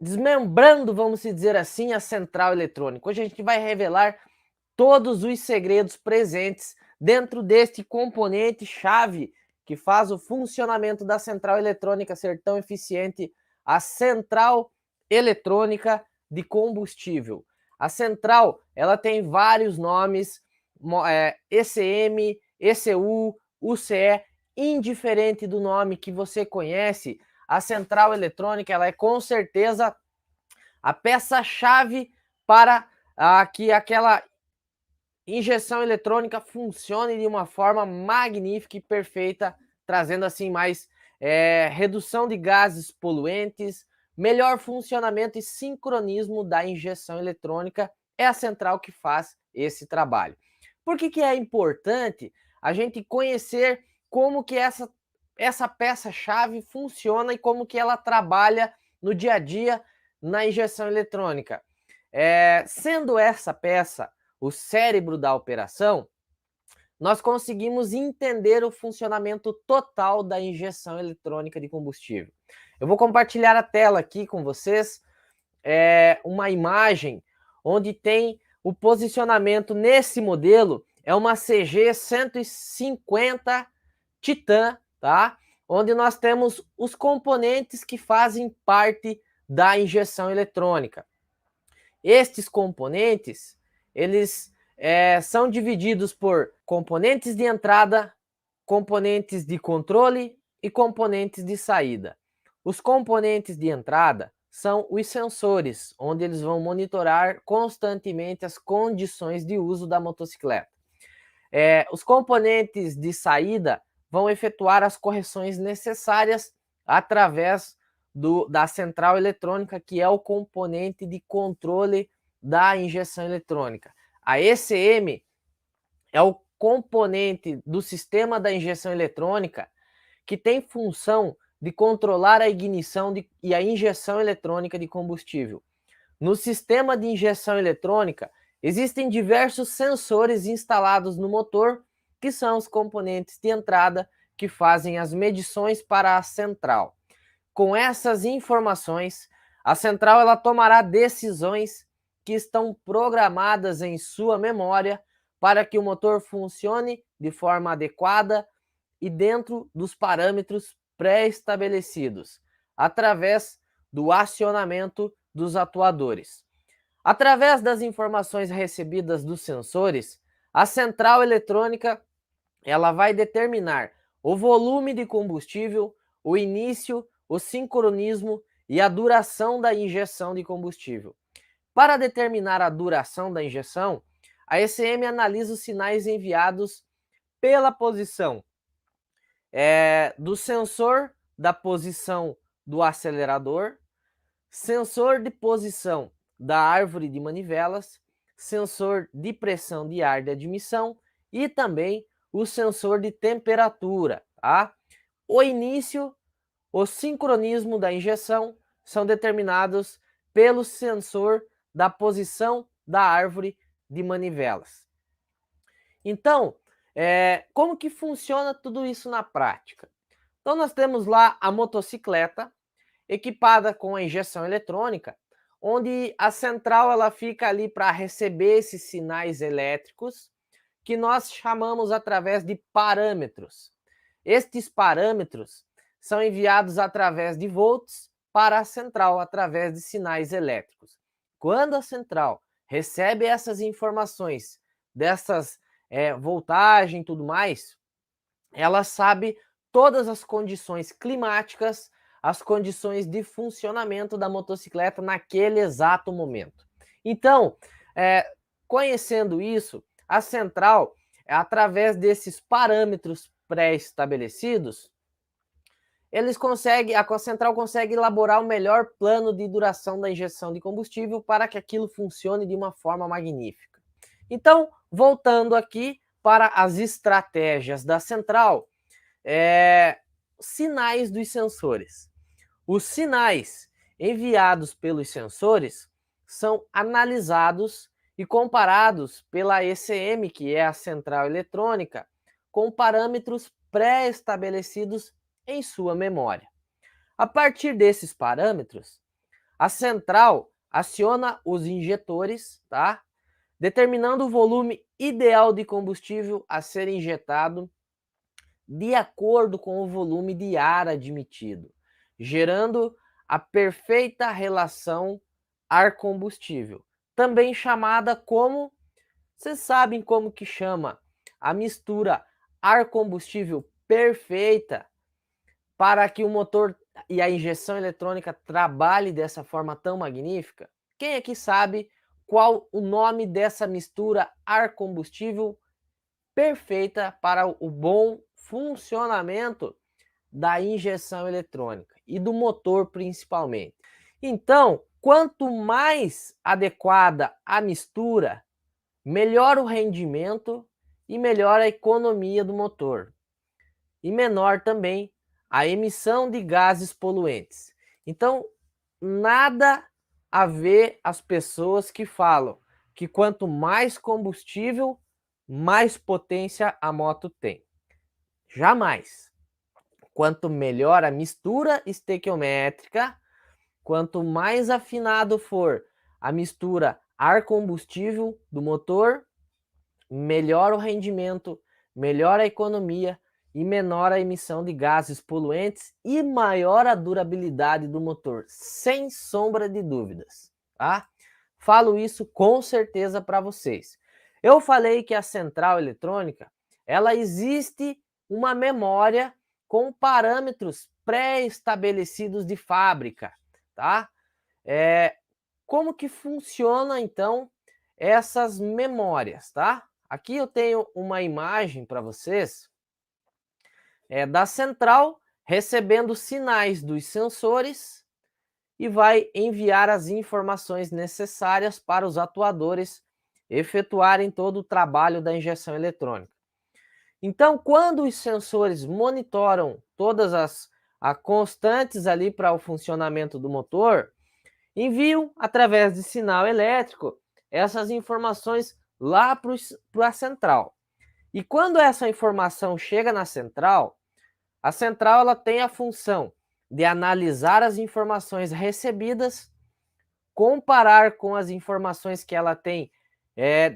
desmembrando, vamos dizer assim, a central eletrônica. Hoje a gente vai revelar todos os segredos presentes dentro deste componente-chave que faz o funcionamento da central eletrônica ser tão eficiente, a central eletrônica de combustível. A central, ela tem vários nomes, ECM, ECU, UCE, indiferente do nome que você conhece, a central eletrônica, ela é com certeza a peça-chave para que aquela injeção eletrônica funcione de uma forma magnífica e perfeita, trazendo assim mais redução de gases poluentes, melhor funcionamento e sincronismo da injeção eletrônica. É a central que faz esse trabalho. Por que é importante a gente conhecer como que essa peça-chave funciona e como que ela trabalha no dia a dia na injeção eletrônica? Sendo essa peça o cérebro da operação, nós conseguimos entender o funcionamento total da injeção eletrônica de combustível. Eu vou compartilhar a tela aqui com vocês, uma imagem onde tem o posicionamento nesse modelo, é uma CG 150 Titan, tá? Onde nós temos os componentes que fazem parte da injeção eletrônica. Estes componentes, eles são divididos por componentes de entrada, componentes de controle e componentes de saída. Os componentes de entrada são os sensores, onde eles vão monitorar constantemente as condições de uso da motocicleta. Os componentes de saída vão efetuar as correções necessárias através da central eletrônica, que é o componente de controle da injeção eletrônica. A ECM é o componente do sistema da injeção eletrônica que tem função de controlar a ignição e a injeção eletrônica de combustível. No sistema de injeção eletrônica, existem diversos sensores instalados no motor, que são os componentes de entrada que fazem as medições para a central. Com essas informações, a central ela tomará decisões que estão programadas em sua memória para que o motor funcione de forma adequada e dentro dos parâmetros pré-estabelecidos, através do acionamento dos atuadores. Através das informações recebidas dos sensores, a central eletrônica ela vai determinar o volume de combustível, o início, o sincronismo e a duração da injeção de combustível. Para determinar a duração da injeção, a ECM analisa os sinais enviados pela posição do sensor da posição do acelerador, sensor de posição da árvore de manivelas, sensor de pressão de ar de admissão e também o sensor de temperatura. Tá? O início, o sincronismo da injeção são determinados pelo sensor da posição da árvore de manivelas. Então, como que funciona tudo isso na prática? Então, nós temos lá a motocicleta equipada com a injeção eletrônica, onde a central ela fica ali para receber esses sinais elétricos que nós chamamos através de parâmetros. Estes parâmetros são enviados através de volts para a central através de sinais elétricos. Quando a central recebe essas informações dessas voltagem e tudo mais, ela sabe todas as condições climáticas, as condições de funcionamento da motocicleta naquele exato momento. Então, conhecendo isso, a central, através desses parâmetros pré-estabelecidos, a central consegue elaborar o melhor plano de duração da injeção de combustível para que aquilo funcione de uma forma magnífica. Então, voltando aqui para as estratégias da central, sinais dos sensores. Os sinais enviados pelos sensores são analisados e comparados pela ECM, que é a central eletrônica, com parâmetros pré-estabelecidos em sua memória. A partir desses parâmetros, A central aciona os injetores, tá? Determinando o volume ideal de combustível a ser injetado de acordo com o volume de ar admitido, gerando a perfeita relação ar-combustível, também chamada como, vocês sabem como que chama a mistura ar-combustível perfeita para que o motor e a injeção eletrônica trabalhe dessa forma tão magnífica? Quem aqui sabe qual o nome dessa mistura ar-combustível perfeita para o bom funcionamento da injeção eletrônica e do motor principalmente? Então, quanto mais adequada a mistura, melhor o rendimento e melhor a economia do motor. E menor também a emissão de gases poluentes. Então, nada a ver as pessoas que falam que quanto mais combustível, mais potência a moto tem. Jamais. Quanto melhor a mistura estequiométrica, quanto mais afinado for a mistura ar-combustível do motor, melhor o rendimento, melhor a economia e menor a emissão de gases poluentes e maior a durabilidade do motor, sem sombra de dúvidas, tá? Falo isso com certeza para vocês. Eu falei que a central eletrônica, ela existe uma memória com parâmetros pré-estabelecidos de fábrica, tá? Como que funciona então essas memórias, tá? Aqui eu tenho uma imagem para vocês da central recebendo sinais dos sensores e vai enviar as informações necessárias para os atuadores efetuarem todo o trabalho da injeção eletrônica. Então, quando os sensores monitoram todas as constantes ali para o funcionamento do motor, enviam através de sinal elétrico essas informações lá para a central. E quando essa informação chega na central, a central ela tem a função de analisar as informações recebidas, comparar com as informações que ela tem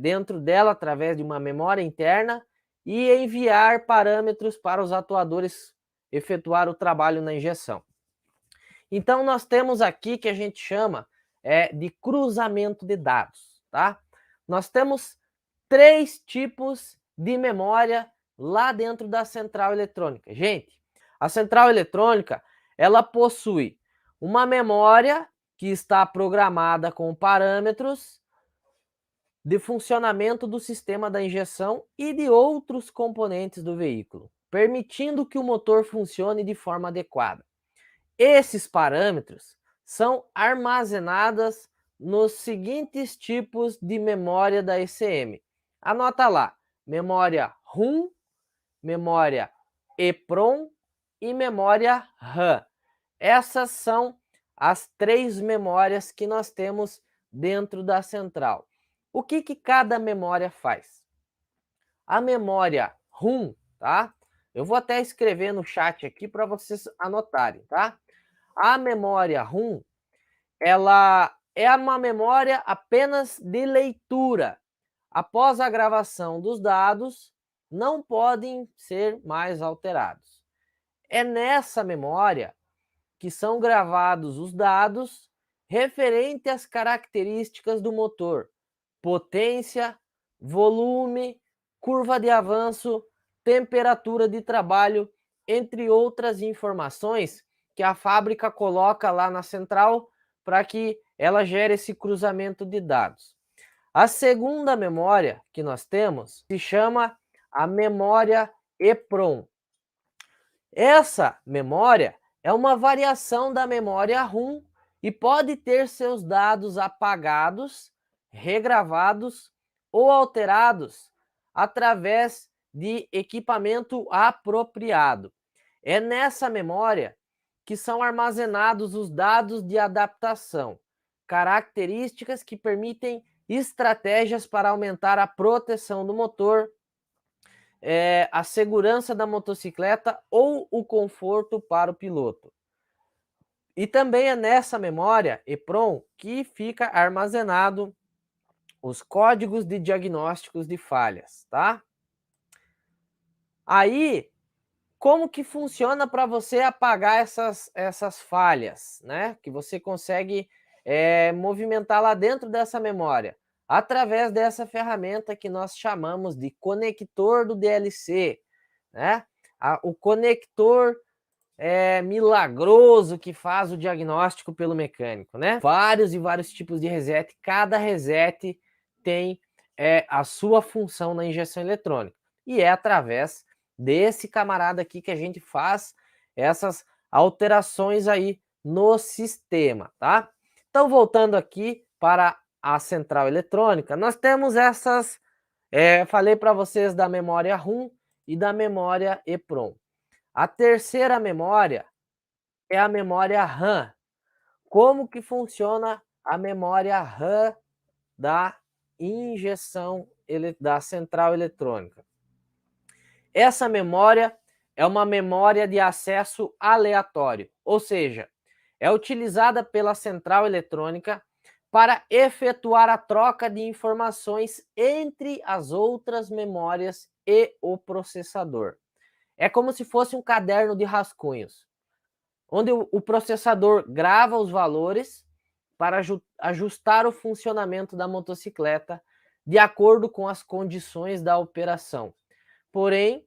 dentro dela através de uma memória interna e enviar parâmetros para os atuadores efetuar o trabalho na injeção. Então nós temos aqui que a gente chama de cruzamento de dados, tá? Nós temos 3 tipos de memória lá dentro da central eletrônica. Gente, a central eletrônica, ela possui uma memória que está programada com parâmetros de funcionamento do sistema da injeção e de outros componentes do veículo, permitindo que o motor funcione de forma adequada. Esses parâmetros são armazenados nos seguintes tipos de memória da ECM. Anota lá: memória ROM, memória EPROM e memória RAM. Essas são as 3 memórias que nós temos dentro da central. O que cada memória faz? A memória ROM, tá? Eu vou até escrever no chat aqui para vocês anotarem, tá? A memória ROM, ela é uma memória apenas de leitura. Após a gravação dos dados, não podem ser mais alterados. É nessa memória que são gravados os dados referentes às características do motor: potência, volume, curva de avanço, temperatura de trabalho, entre outras informações que a fábrica coloca lá na central para que ela gere esse cruzamento de dados. A segunda memória que nós temos se chama a memória EPROM. Essa memória é uma variação da memória ROM e pode ter seus dados apagados, regravados ou alterados através de equipamento apropriado. É nessa memória que são armazenados os dados de adaptação, características que permitem estratégias para aumentar a proteção do motor, a segurança da motocicleta ou o conforto para o piloto. E também é nessa memória EPROM que fica armazenado os códigos de diagnósticos de falhas, tá? Aí, como que funciona para você apagar essas falhas, né? Que você consegue movimentar lá dentro dessa memória, através dessa ferramenta que nós chamamos de conector do DLC, né? O conector milagroso que faz o diagnóstico pelo mecânico, né? Vários e vários tipos de reset, cada reset tem a sua função na injeção eletrônica. E é através desse camarada aqui que a gente faz essas alterações aí no sistema, tá? Então, voltando aqui para a central eletrônica, nós temos essas, falei para vocês da memória ROM e da memória EPROM. A terceira memória é a memória RAM. Como que funciona a memória RAM da injeção da central eletrônica? Essa memória é uma memória de acesso aleatório, ou seja, é utilizada pela central eletrônica para efetuar a troca de informações entre as outras memórias e o processador. É como se fosse um caderno de rascunhos, onde o processador grava os valores para ajustar o funcionamento da motocicleta de acordo com as condições da operação. Porém,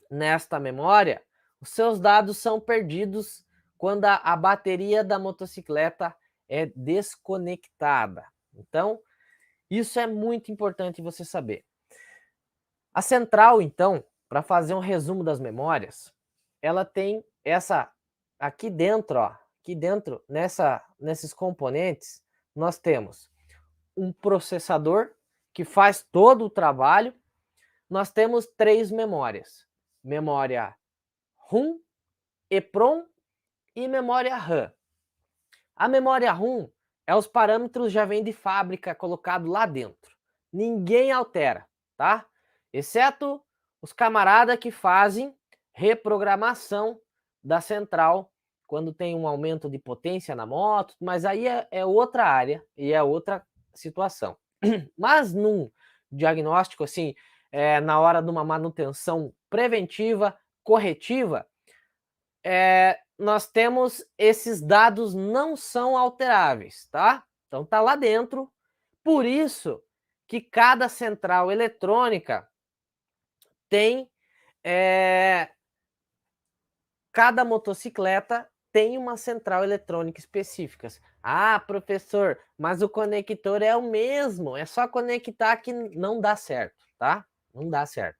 nesta memória, os seus dados são perdidos quando a bateria da motocicleta é desconectada. Então, isso é muito importante você saber. A central, então, para fazer um resumo das memórias, ela tem essa aqui dentro, ó, aqui dentro, nesses componentes, nós temos um processador que faz todo o trabalho. Nós temos 3 memórias: memória ROM, EPROM e memória RAM. A memória ROM os parâmetros já vêm de fábrica colocado lá dentro. Ninguém altera, tá? Exceto os camaradas que fazem reprogramação da central quando tem um aumento de potência na moto, mas aí é outra área e é outra situação. Mas num diagnóstico assim, na hora de uma manutenção preventiva, corretiva, nós temos esses dados não são alteráveis, tá? Então tá lá dentro, por isso que cada central eletrônica tem, cada motocicleta tem uma central eletrônica específica. Ah, professor, mas o conector é o mesmo, é só conectar que não dá certo, tá? Não dá certo.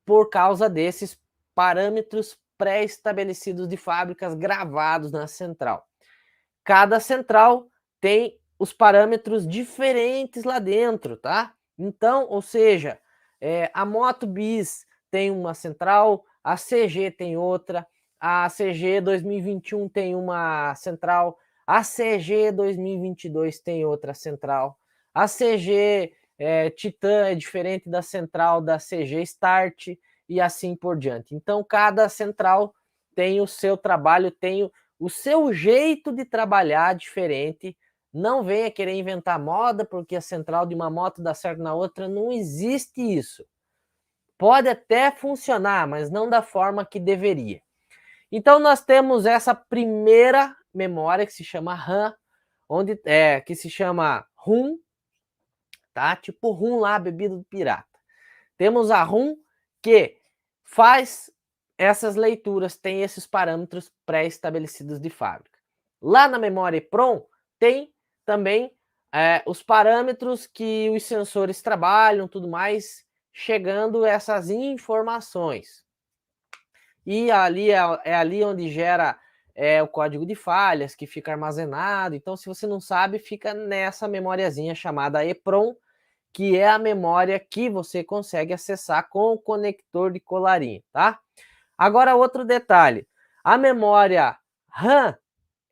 Por causa desses parâmetros pré-estabelecidos de fábricas gravados na central. Cada central tem os parâmetros diferentes lá dentro, tá? Então, ou seja, a Moto Bis tem uma central, a CG tem outra, a CG 2021 tem uma central, a CG 2022 tem outra central, a CG Titan é diferente da central da CG Start e assim por diante. Então, cada central tem o seu trabalho, tem o seu jeito de trabalhar diferente. Não venha querer inventar moda porque a central de uma moto dá certo na outra, não existe isso. Pode até funcionar, mas não da forma que deveria. Então nós temos essa primeira memória que se chama RAM, que se chama ROM, tá? Tipo ROM lá, bebida do pirata. Temos a ROM que faz essas leituras, tem esses parâmetros pré-estabelecidos de fábrica. Lá na memória EPROM tem também os parâmetros que os sensores trabalham, tudo mais, chegando essas informações. E ali é ali onde gera o código de falhas, que fica armazenado. Então, se você não sabe, fica nessa memoriazinha chamada EPROM, que é a memória que você consegue acessar com o conector de colarinho, tá? Agora, outro detalhe. A memória RAM,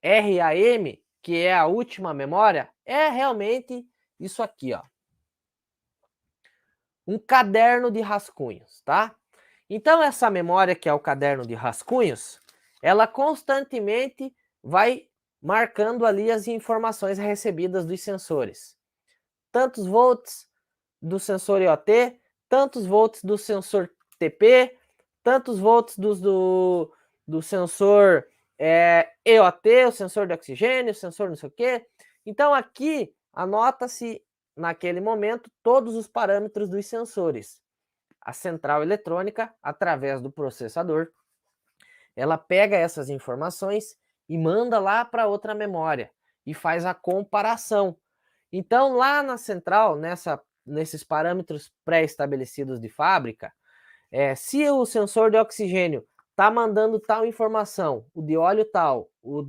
RAM, que é a última memória, é realmente isso aqui, ó. Um caderno de rascunhos, tá? Então, essa memória que é o caderno de rascunhos, ela constantemente vai marcando ali as informações recebidas dos sensores. Tantos volts do sensor IoT, tantos volts do sensor TP, tantos volts do sensor EOT, o sensor de oxigênio, o sensor não sei o quê. Então aqui anota-se naquele momento todos os parâmetros dos sensores. A central eletrônica, através do processador, ela pega essas informações e manda lá para outra memória e faz a comparação. Então, lá na central, nesses parâmetros pré-estabelecidos de fábrica, se o sensor de oxigênio está mandando tal informação, o de óleo tal, o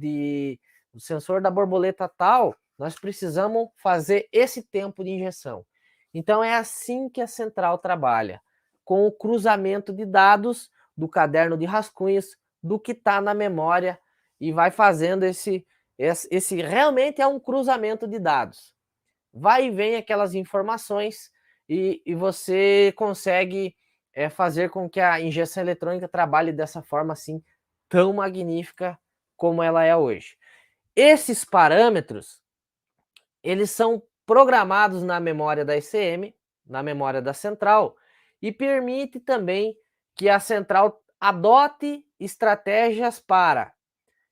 sensor da borboleta tal, nós precisamos fazer esse tempo de injeção. Então, é assim que a central trabalha, com o cruzamento de dados do caderno de rascunhos, do que está na memória, e vai fazendo esse realmente é um cruzamento de dados. Vai e vem aquelas informações e você consegue fazer com que a injeção eletrônica trabalhe dessa forma assim tão magnífica como ela é hoje. Esses parâmetros, eles são programados na memória da ECM, na memória da central, e permite também que a central adote estratégias para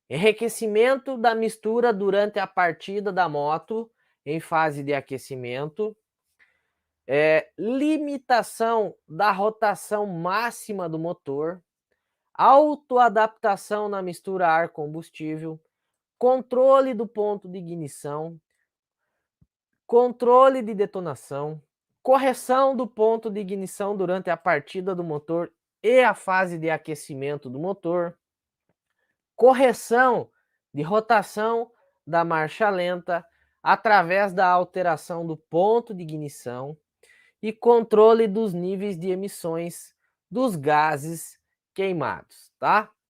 enriquecimento da mistura durante a partida da moto em fase de aquecimento, limitação da rotação máxima do motor, autoadaptação na mistura ar-combustível, controle do ponto de ignição, controle de detonação, correção do ponto de ignição durante a partida do motor e a fase de aquecimento do motor, correção de rotação da marcha lenta através da alteração do ponto de ignição e controle dos níveis de emissões dos gases queimados, tá?